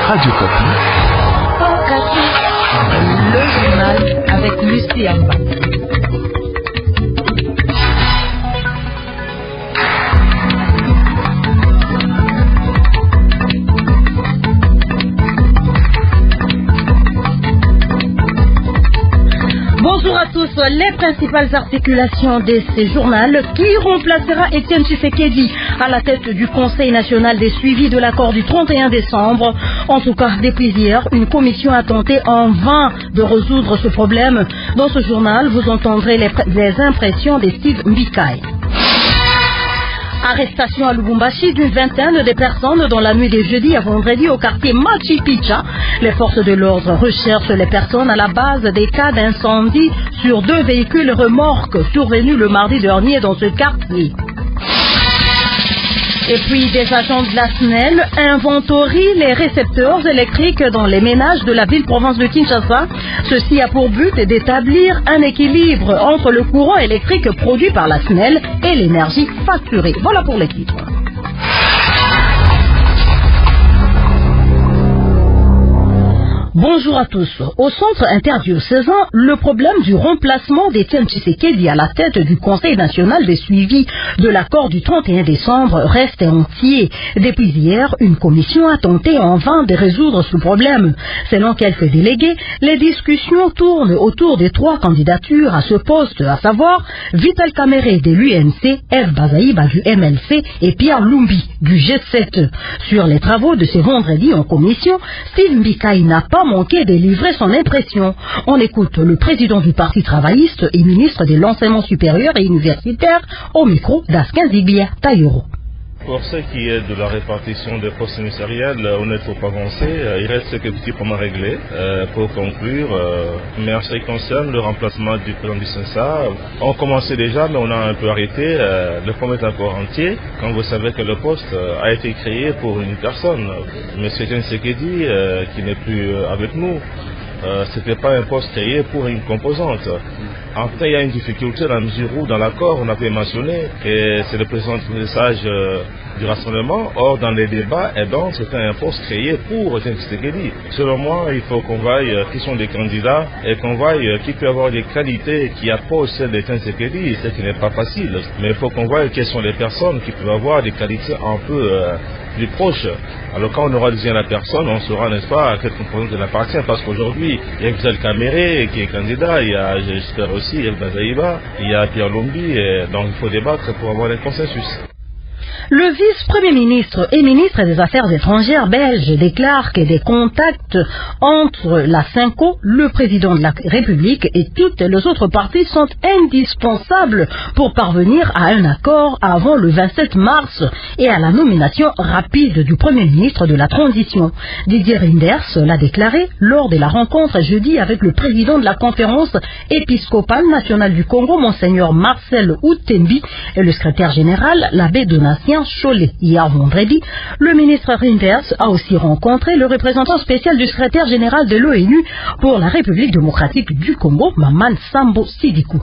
Radio Kapi. Le journal avec Lucie Amba. Bonjour à tous. Les principales articulations de ce journal qui remplacera Étienne Tshisekedi à la tête du Conseil national des suivis de l'accord du 31 décembre. En tout cas, depuis hier, une commission a tenté en vain de résoudre ce problème. Dans ce journal, vous entendrez les impressions de Steve Mbikai. Arrestation à Lubumbashi d'une vingtaine de personnes dans la nuit de jeudi à vendredi au quartier Machi Picha. Les forces de l'ordre recherchent les personnes à la base des cas d'incendie sur 2 véhicules remorques survenus le mardi dernier dans ce quartier. Et puis, des agents de la SNEL inventorient les récepteurs électriques dans les ménages de la ville-province de Kinshasa. Ceci a pour but d'établir un équilibre entre le courant électrique produit par la SNEL et l'énergie facturée. Voilà pour les titres. Bonjour à tous. Au centre interdiocésain, le problème du remplacement d'Étienne Tshisekedi à la tête du Conseil national des suivis de l'accord du 31 décembre reste entier. Depuis hier, une commission a tenté en vain de résoudre ce problème. Selon quelques délégués, les discussions tournent autour des 3 candidatures à ce poste, à savoir Vital Kamerhe de l'UNC, Eve Bazaïba du MLC et Pierre Lumbi du G7. Sur les travaux de ce vendredi en commission, Steve Mbikai n'a pas manqué de livrer son impression. On écoute le président du Parti travailliste et ministre de l'enseignement supérieur et universitaire au micro d'Askin Zibia Tayoro. Pour ce qui est de la répartition des postes ministériels, on n'est trop avancé. Il reste quelques petits points à régler pour conclure. Mais en ce qui concerne le remplacement du président du CENSA, on commençait déjà, mais on a un peu arrêté. Le problème est encore entier. Quand vous savez que le poste a été créé pour une personne, M. Tshisekedi, qui n'est plus avec nous, c'était pas un poste créé pour une composante. En fait, il y a une difficulté dans la mesure où, dans l'accord, on avait mentionné que c'est le président du message du rassemblement. Or, dans les débats, c'était un poste créé pour Tshisekedi. Selon moi, il faut qu'on voie qui sont les candidats et qu'on voie qui peut avoir des qualités qui approchent celles de Tshisekedi, ce qui n'est pas facile. Mais il faut qu'on voie quelles sont les personnes qui peuvent avoir des qualités un peu plus proches. Alors, quand on aura désigné la personne, on saura, n'est-ce pas, à quelle composante elle appartient. Parce qu'aujourd'hui, il y a Vital Kamerhe qui est candidat, il y a, j'espère aussi, El Bazaïba, il y a Pierre Lumbi, donc il faut débattre pour avoir un consensus. Le vice-premier ministre et ministre des Affaires étrangères belge déclare que des contacts entre la CENCO, le président de la République et toutes les autres parties sont indispensables pour parvenir à un accord avant le 27 mars et à la nomination rapide du premier ministre de la transition. Didier Reynders l'a déclaré lors de la rencontre jeudi avec le président de la conférence épiscopale nationale du Congo, Monseigneur Marcel Outembi, et le secrétaire général, l'abbé Donatien Cholet. Hier vendredi, le ministre Reynders a aussi rencontré le représentant spécial du secrétaire général de l'ONU pour la République démocratique du Congo, Maman Sambo Sidikou.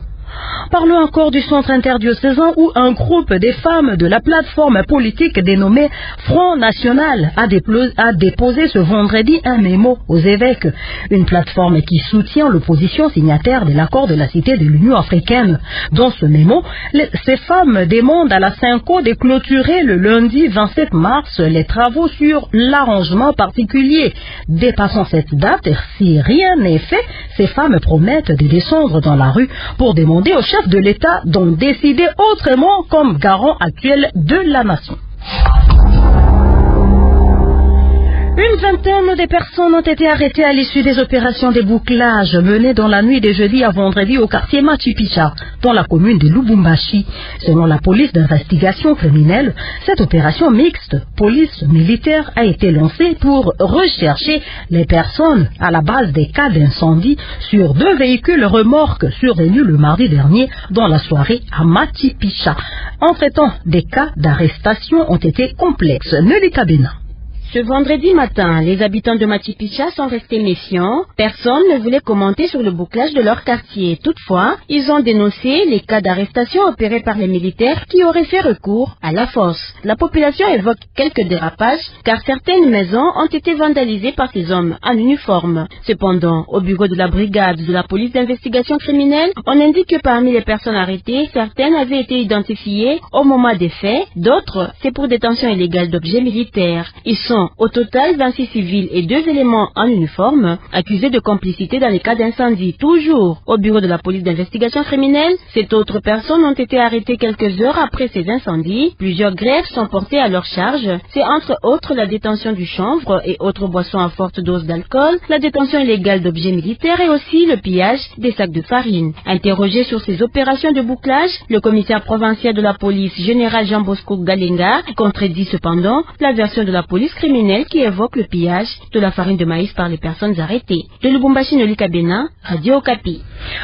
Parlons encore du centre interdiocésain où un groupe des femmes de la plateforme politique dénommée Front National a déposé ce vendredi un mémo aux évêques. Une plateforme qui soutient l'opposition signataire de l'accord de la Cité de l'Union africaine. Dans ce mémo, ces femmes demandent à la CENCO de clôturer le lundi 27 mars les travaux sur l'arrangement particulier. Dépassant cette date, si rien n'est fait, ces femmes promettent de descendre dans la rue pour demander au chef de l'État d'en décider autrement comme garant actuel de la nation. Une vingtaine de personnes ont été arrêtées à l'issue des opérations de bouclage menées dans la nuit de jeudi à vendredi au quartier Machi Picha, dans la commune de Lubumbashi. Selon la police d'investigation criminelle, cette opération mixte police-militaire a été lancée pour rechercher les personnes à la base des cas d'incendie sur 2 véhicules remorques survenus le mardi dernier dans la soirée à Machi Picha. Entre-temps, des cas d'arrestation ont été complexes. Nelly Kabena. Ce vendredi matin, les habitants de Machipicha sont restés méfiants. Personne ne voulait commenter sur le bouclage de leur quartier. Toutefois, ils ont dénoncé les cas d'arrestation opérés par les militaires qui auraient fait recours à la force. La population évoque quelques dérapages car certaines maisons ont été vandalisées par ces hommes en uniforme. Cependant, au bureau de la brigade de la police d'investigation criminelle, on indique que parmi les personnes arrêtées, certaines avaient été identifiées au moment des faits, d'autres, c'est pour détention illégale d'objets militaires. Ils sont au total 26 civils et 2 éléments en uniforme accusés de complicité dans les cas d'incendie. Toujours au bureau de la police d'investigation criminelle, 7 autres personnes ont été arrêtées quelques heures après ces incendies. Plusieurs greffes sont portées à leur charge. C'est entre autres la détention du chanvre et autres boissons à forte dose d'alcool, la détention illégale d'objets militaires et aussi le pillage des sacs de farine. Interrogé sur ces opérations de bouclage, le commissaire provincial de la police, général Jean Bosco Galenga, contredit cependant la version de la police criminelle qui évoque le pillage de la farine de maïs par les personnes arrêtées. De Lubumbashi, Noli Kabena, Radio Okapi.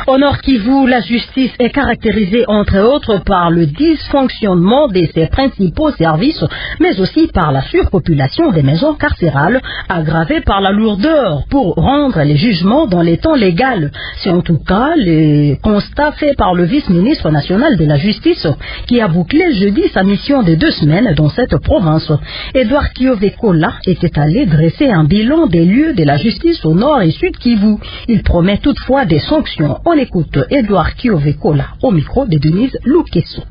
Au Nord Kivu, la justice est caractérisée entre autres par le dysfonctionnement de ses principaux services, mais aussi par la surpopulation des maisons carcérales, aggravée par la lourdeur pour rendre les jugements dans les temps légaux. C'est en tout cas le constat fait par le vice-ministre national de la Justice qui a bouclé jeudi sa mission de 2 semaines dans cette province. Edouard Kiovekola était allé dresser un bilan des lieux de la justice au Nord et Sud Kivu. Il promet toutefois des sanctions. On écoute Edouard Kiovekola au micro de Denise Lukeso.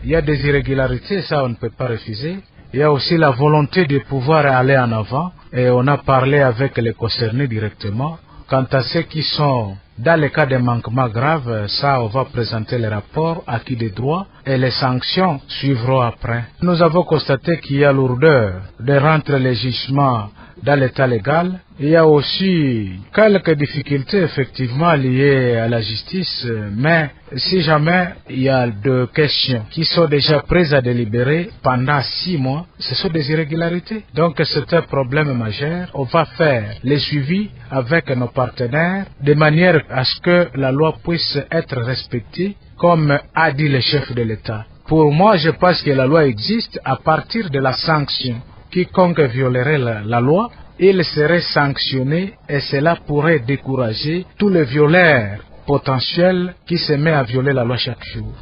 Il y a des irrégularités, ça on ne peut pas refuser. Il y a aussi la volonté de pouvoir aller en avant et on a parlé avec les concernés directement. Quant à ceux qui sont dans les cas de manquements graves, ça on va présenter les rapports acquis des droits et les sanctions suivront après. Nous avons constaté qu'il y a lourdeur de rentrer les jugements dans l'état légal. Il y a aussi quelques difficultés effectivement liées à la justice, mais si jamais il y a 2 questions qui sont déjà prises à délibérer pendant 6 mois, ce sont des irrégularités. Donc c'est un problème majeur. On va faire les suivis avec nos partenaires de manière à ce que la loi puisse être respectée comme a dit le chef de l'État. Pour moi, je pense que la loi existe à partir de la sanction. Quiconque violerait la loi, il serait sanctionné et cela pourrait décourager tous les violeurs potentiels qui se mettent à violer la loi chaque jour.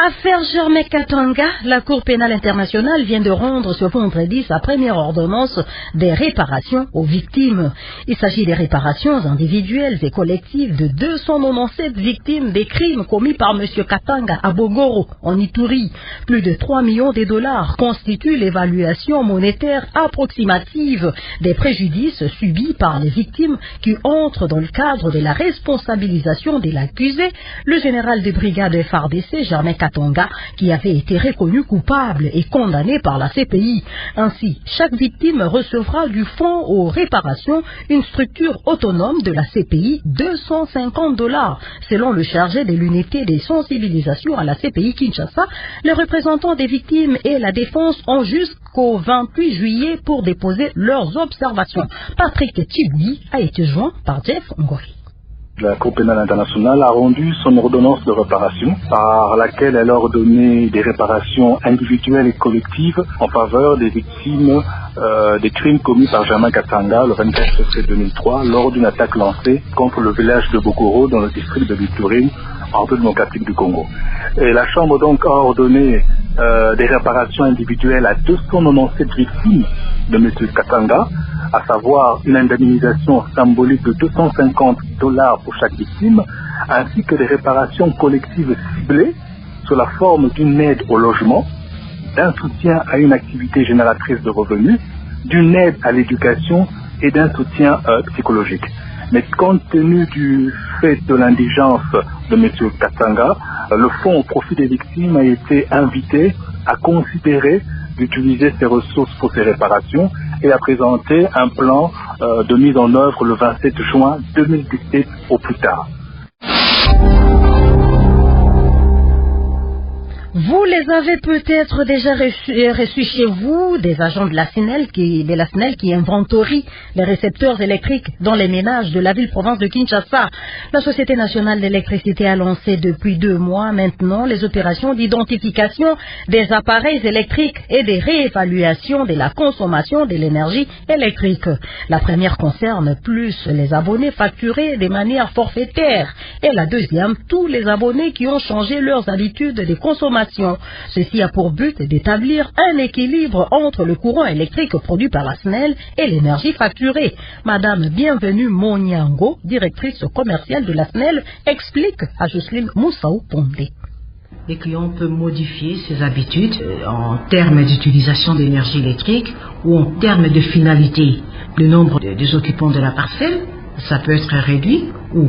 Affaire Germain Katanga, la Cour pénale internationale vient de rendre ce vendredi sa première ordonnance des réparations aux victimes. Il s'agit des réparations individuelles et collectives de 297 victimes des crimes commis par M. Katanga à Bogoro, en Ituri. Plus de 3 millions de dollars constituent l'évaluation monétaire approximative des préjudices subis par les victimes qui entrent dans le cadre de la responsabilisation de l'accusé, le général de brigade FARDC, Germain Katanga, qui avait été reconnu coupable et condamné par la CPI. Ainsi, chaque victime recevra du fonds aux réparations, une structure autonome de la CPI, 250 $. Selon le chargé de l'unité des sensibilisations à la CPI Kinshasa, les représentants des victimes et la défense ont jusqu'au 28 juillet pour déposer leurs observations. Patrick Tchiboui a été joint par Jeff Ngori. La Cour pénale internationale a rendu son ordonnance de réparation par laquelle elle a ordonné des réparations individuelles et collectives en faveur des victimes des crimes commis par Germain Katanga le 24 février 2003 lors d'une attaque lancée contre le village de Bokoro dans le district de Biturine en République démocratique du Congo. Et la Chambre donc a ordonné des réparations individuelles à 297 victimes de M. Katanga, à savoir une indemnisation symbolique de 250 $ pour chaque victime, ainsi que des réparations collectives ciblées sous la forme d'une aide au logement, d'un soutien à une activité génératrice de revenus, d'une aide à l'éducation et d'un soutien psychologique. Mais compte tenu du fait de l'indigence de M. Katanga, le fonds au profit des victimes a été invité à considérer d'utiliser ses ressources pour ces réparations et a présenté un plan de mise en œuvre le 27 juin 2017 au plus tard. Vous les avez peut-être déjà reçus chez vous, des agents de la SNEL qui inventorient les récepteurs électriques dans les ménages de la ville-province de Kinshasa. La Société nationale d'électricité a lancé depuis 2 mois maintenant les opérations d'identification des appareils électriques et des réévaluations de la consommation de l'énergie électrique. La première concerne plus les abonnés facturés de manière forfaitaire et la deuxième, tous les abonnés qui ont changé leurs habitudes de consommation. Ceci a pour but d'établir un équilibre entre le courant électrique produit par la SNEL et l'énergie facturée. Madame Bienvenue Monyango, directrice commerciale de la SNEL, explique à Jocelyne Moussaou Pondé. Les clients peuvent modifier ses habitudes en termes d'utilisation d'énergie électrique ou en termes de finalité. Le nombre des occupants de la parcelle, ça peut être réduit ou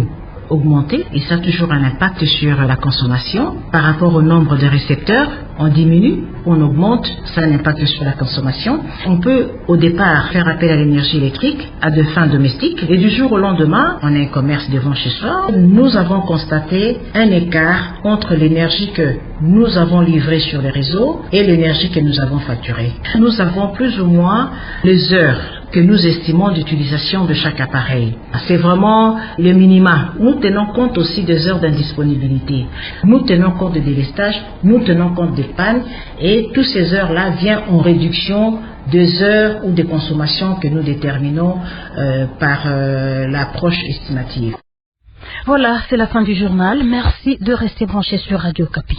augmenter, et ça a toujours un impact sur la consommation. Par rapport au nombre de récepteurs, on diminue, on augmente, ça a un impact sur la consommation. On peut au départ faire appel à l'énergie électrique à des fins domestiques, et du jour au lendemain, on a un commerce devant chez soi. Nous avons constaté un écart entre l'énergie que nous avons livrée sur les réseaux et l'énergie que nous avons facturée. Nous avons plus ou moins les heures que nous estimons d'utilisation de chaque appareil. C'est vraiment le minima. Nous tenons compte aussi des heures d'indisponibilité. Nous tenons compte de délestage, nous tenons compte des pannes, et toutes ces heures-là viennent en réduction des heures ou des consommations que nous déterminons par l'approche estimative. Voilà, c'est la fin du journal. Merci de rester branché sur Radio Okapi.